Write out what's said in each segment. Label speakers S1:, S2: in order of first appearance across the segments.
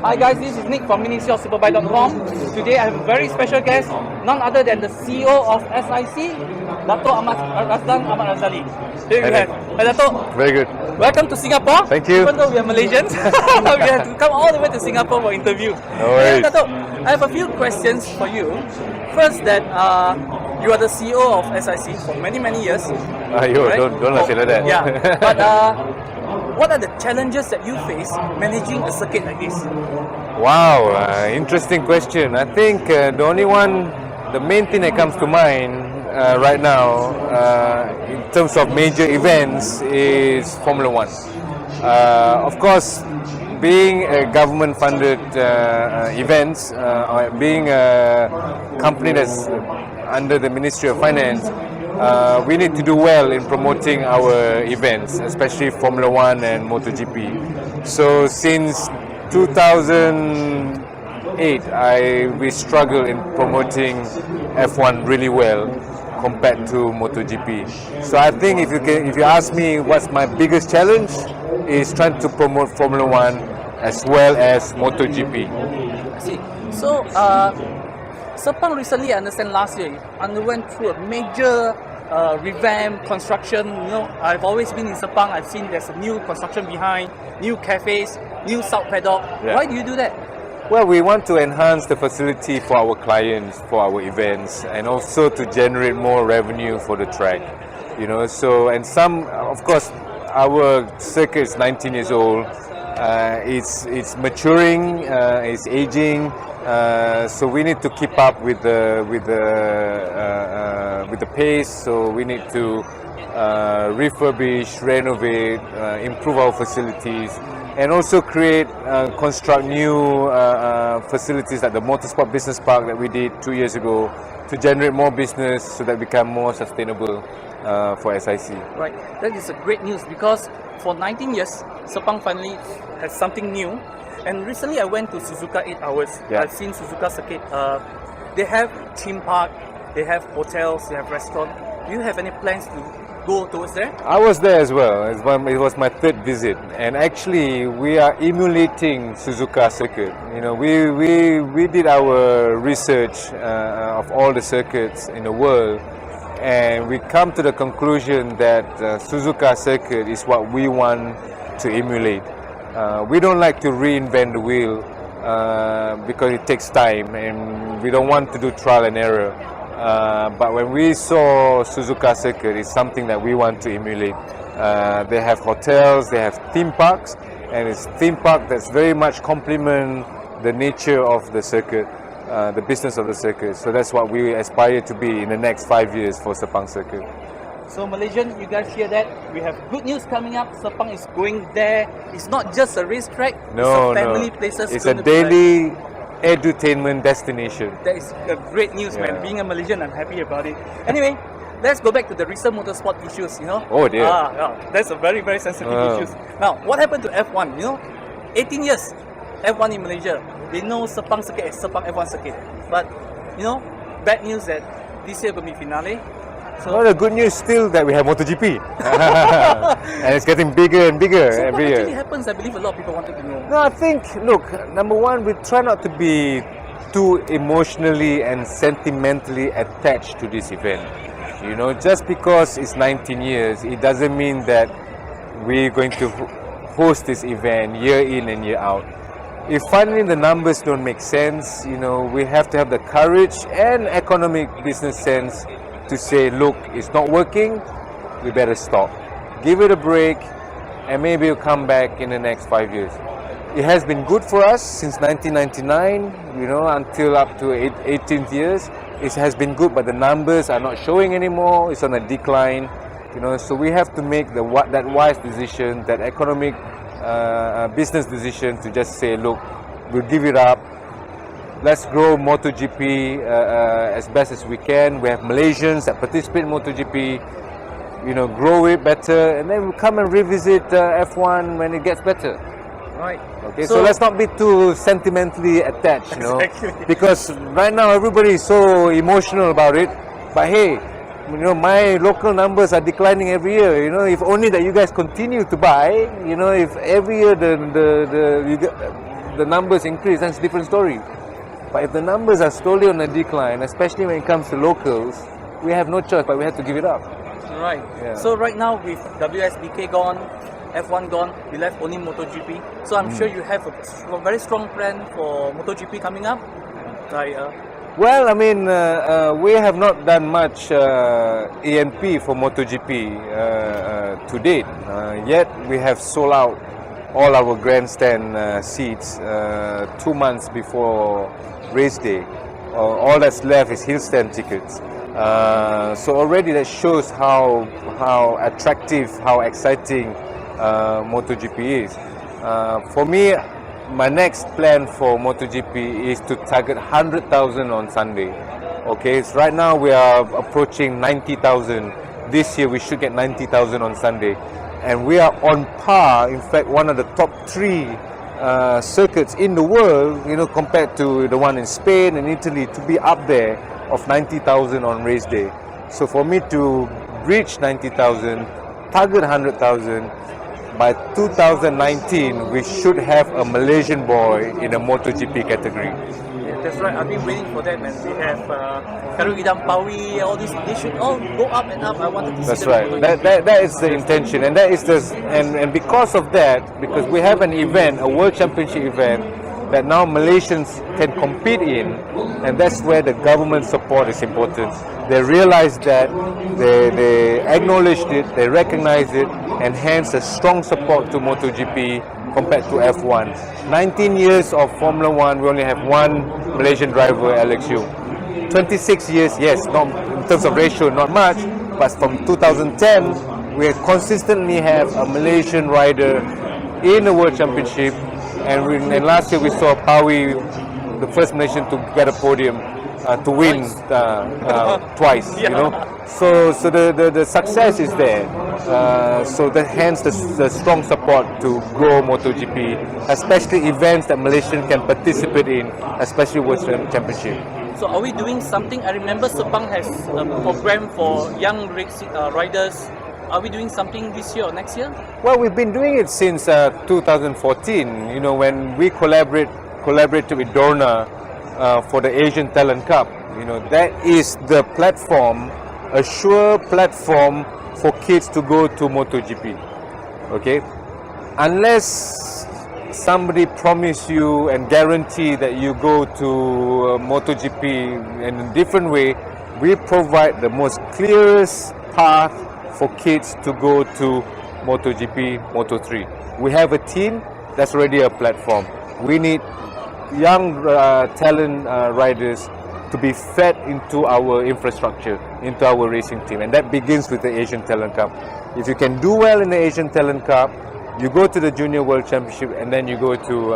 S1: Hi guys, this is Nick from MiniSaleSuperBike.com. Today I have a very special guest, none other than the CEO of SIC, Dato Ahmad Razlan Razali. Here we have. Hi Dato.
S2: Very good.
S1: Welcome to Singapore.
S2: Thank you.
S1: Even though we are Malaysians, we have to come all the way to Singapore for interview.
S2: No worries.
S1: Dato, I have a few questions for you. First, that you are the CEO of SIC for many years.
S2: Right? Don't say like that.
S1: Yeah, but what are the challenges that you face managing a circuit like this?
S2: Wow, interesting question. I think the main thing that comes to mind right now in terms of major events is Formula One. Of course, being a government-funded events, or being a company that's under the Ministry of Finance, we need to do well in promoting our events, especially Formula One and MotoGP. So since 2008, we struggle in promoting F1 really well compared to MotoGP. So I think if you ask me what's my biggest challenge, is trying to promote Formula One as well as MotoGP.
S1: I see. So Sepang recently, I understand last year, underwent through a major revamp construction. You know, I've always been in Sepang. I've seen there's a new construction behind, new cafes, new South Paddock.
S2: Yeah.
S1: Why do you do that?
S2: Well, we want to enhance the facility for our clients, for our events, and also to generate more revenue for the track. You know, so and some, of course, our circuit is 19 years old. It's maturing, it's aging. So we need to keep up with the pace. So we need to refurbish, renovate, improve our facilities, and also construct new facilities like the Motorsport Business Park that we did 2 years ago to generate more business so that we become more sustainable for SIC.
S1: Right, that is a great news because for 19 years, Sepang finally has something new. And recently I went to Suzuka 8 Hours.
S2: Yeah.
S1: I've seen Suzuka Circuit. They have theme park, they have hotels, they have restaurant. Do you have any plans to go towards there?
S2: I was there as well. It was my third visit, and actually we are emulating Suzuka Circuit. You know, we did our research of all the circuits in the world, and we come to the conclusion that Suzuka Circuit is what we want to emulate. We don't like to reinvent the wheel because it takes time, and we don't want to do trial and error. But when we saw Suzuka Circuit, it's something that we want to emulate. They have hotels, they have theme parks, and it's theme park that's very much complement the nature of the circuit, the business of the circuit. So that's what we aspire to be in the next 5 years for Sepang Circuit.
S1: So Malaysian, you guys hear that? We have good news coming up. Sepang is going there. It's not just a racetrack.
S2: No,
S1: it's a family places.
S2: It's a daily edutainment destination.
S1: That is a great news, man. Being a Malaysian, I'm happy about it. Anyway, let's go back to the recent motorsport issues, you know.
S2: Oh dear.
S1: Yeah, that's a very sensitive issues. Now, what happened to F1? You know, 18 years, F1 in Malaysia. They know Sepang Circuit as Sepang F1 Circuit. But, you know, bad news that this year will be finale. So,
S2: well, the good news still that we have MotoGP. And it's getting bigger and bigger every year.
S1: What actually happens? I believe a lot of people wanted to know.
S2: No, I think, look, number one, we try not to be too emotionally and sentimentally attached to this event. You know, just because it's 19 years, it doesn't mean that we're going to host this event year in and year out. If finally the numbers don't make sense, you know, we have to have the courage and economic business sense to say, look, it's not working, we better stop. Give it a break, and maybe we'll come back in the next 5 years. It has been good for us since 1999, you know, until up to 18th years. It has been good, but the numbers are not showing anymore. It's on a decline, you know. So we have to make that wise decision, that economic business decision to just say, look, we'll give it up. Let's grow MotoGP as best as we can. We have Malaysians that participate in MotoGP. You know, grow it better, and then we'll come and revisit F1 when it gets better.
S1: Right.
S2: Okay, so let's not be too sentimentally attached, you know, because right now everybody is so emotional about it. But hey, you know, my local numbers are declining every year. You know, if only that you guys continue to buy. You know, if every year the numbers increase, that's a different story. But if the numbers are slowly on a decline, especially when it comes to locals, we have no choice, but we have to give it up.
S1: Right.
S2: Yeah.
S1: So right now with WSBK gone, F1 gone, we left only MotoGP. So I'm sure you have a very strong plan for MotoGP coming up. Like,
S2: Well, I mean, we have not done much ENP for MotoGP to date. Yet we have sold out all our grandstand seats 2 months before race day. All that's left is hill stand tickets. So already that shows how attractive, how exciting MotoGP is. For me, my next plan for MotoGP is to target 100,000 on Sunday. Okay, so right now we are approaching 90,000. This year we should get 90,000 on Sunday. And we are on par, in fact, one of the top 3 circuits in the world, you know, compared to the one in Spain and Italy, to be up there of 90,000 on race day. So for me to reach 90,000, target 100,000, by 2019, we should have a Malaysian boy in a MotoGP category.
S1: yeah, that's right. I've been waiting for that, man. We have Karugidam Pawi, all these. They should all go up and up. I wanted to see
S2: That's
S1: them
S2: right.
S1: in MotoGP.
S2: That is the intention, and that is the and because of that, because we have an event, a World Championship event, that now Malaysians can compete in, and that's where the government support is important. They realize that, they acknowledged it, they recognize it, and hence a strong support to MotoGP compared to F1. 19 years of Formula 1, we only have one Malaysian driver, Alex Yu. 26 years, yes, not in terms of ratio, not much, but from 2010, we consistently have a Malaysian rider in the World Championship. And last year we saw Pawi, the first Malaysian to get a podium, to win twice.
S1: Yeah.
S2: You know, so the success is there. So that hence the strong support to grow MotoGP, especially events that Malaysians can participate in, especially World Championship.
S1: So are we doing something? I remember Sepang has a program for young riders. Are we doing something this year or next year?
S2: Well, we've been doing it since 2014. You know, when we collaborated with Dorna for the Asian Talent Cup. You know, that is the platform, a sure platform for kids to go to MotoGP. Okay, unless somebody promise you and guarantee that you go to MotoGP in a different way, we provide the most clearest path for kids to go to MotoGP, Moto3. We have a team, that's already a platform. We need young talent riders to be fed into our infrastructure, into our racing team, and that begins with the Asian Talent Cup. If you can do well in the Asian Talent Cup, you go to the Junior World Championship, and then you go to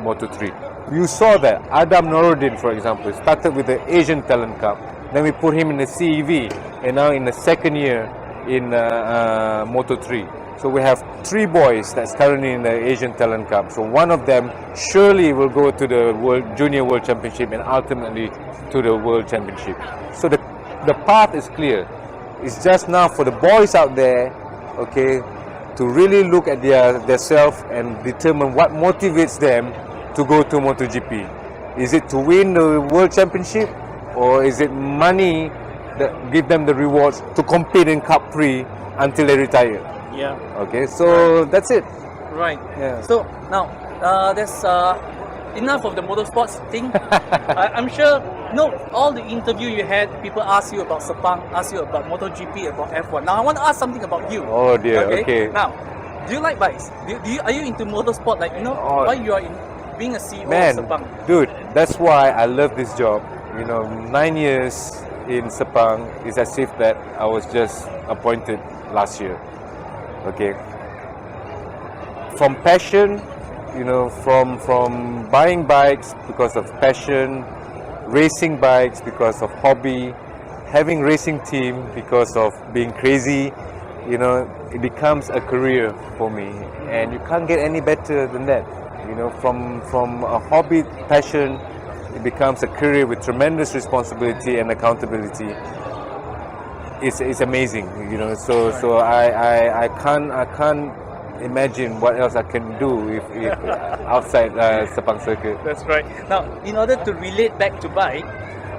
S2: Moto3. You saw that Adam Noruddin, for example, started with the Asian Talent Cup. Then we put him in the CEV, and now in the second year in Moto3. So we have 3 boys that's currently in the Asian Talent Cup. So one of them surely will go to the Junior World Championship and ultimately to the World Championship. So the path is clear. It's just now for the boys out there, okay, to really look at their self and determine what motivates them to go to MotoGP. Is it to win the World Championship, or is it money that give them the rewards to compete in Cup Prix until they retire?
S1: Yeah.
S2: Okay, so that's it.
S1: Right.
S2: Yeah.
S1: So now there's enough of the motorsports thing. I'm sure, all the interview you had, people ask you about Sepang, ask you about MotoGP, about F1. Now I want to ask something about you.
S2: Oh dear. Okay.
S1: Now, do you like bikes? Are you into motorsport? Like, why you are being a CEO of Sepang?
S2: Dude, that's why I love this job. 9 years in Sepang is as if that I was just appointed last year. Okay. From passion, from buying bikes because of passion, racing bikes because of hobby, having racing team because of being crazy, it becomes a career for me, and you can't get any better than that. From a hobby, passion, it becomes a career with tremendous responsibility and accountability. It's amazing, So I can't imagine what else I can do if outside Sepang Circuit.
S1: That's right. Now, in order to relate back to bike,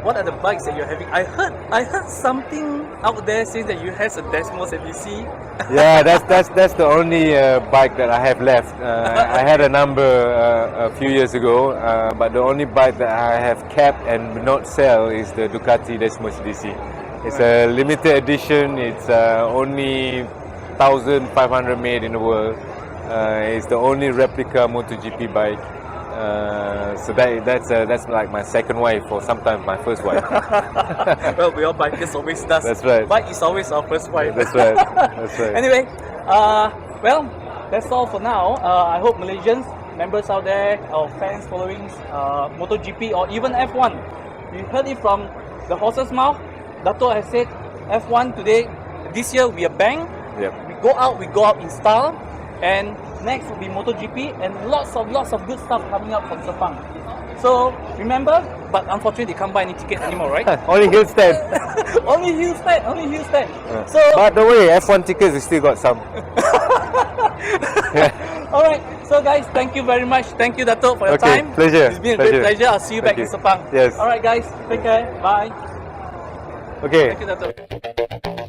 S1: what are the bikes that you're having? I heard something out there saying that you have a Desmos ABC.
S2: Yeah, that's the only bike that I have left. I had a number a few years ago, but the only bike that I have kept and will not sell is the Ducati Desmos DC. It's a limited edition. It's only 1,500 made in the world. It's the only replica MotoGP bike. So that's like my second wife, or sometimes my first wife.
S1: Well, we all bikers always does.
S2: That's right.
S1: Bike is always our first wife.
S2: That's right. That's right.
S1: Anyway, well, that's all for now. I hope Malaysians, members out there, our fans following MotoGP or even F1, you heard it from the horse's mouth. Dato has said F1 today, this year we are bang.
S2: Yep.
S1: We go out in style, and next will be MotoGP and lots of good stuff coming up from Sepang. So remember, but unfortunately you can't buy any ticket anymore, right?
S2: Only hill stand.
S1: Only hill stand. So
S2: But don't worry, F1 tickets we still got some.
S1: alright, so guys, thank you very much. Thank you, Dato, for your time.
S2: Pleasure.
S1: It's been a great pleasure. I'll see you back in Sepang.
S2: Yes.
S1: Alright guys, take care. Bye.
S2: Okay.
S1: Thank you, Dato.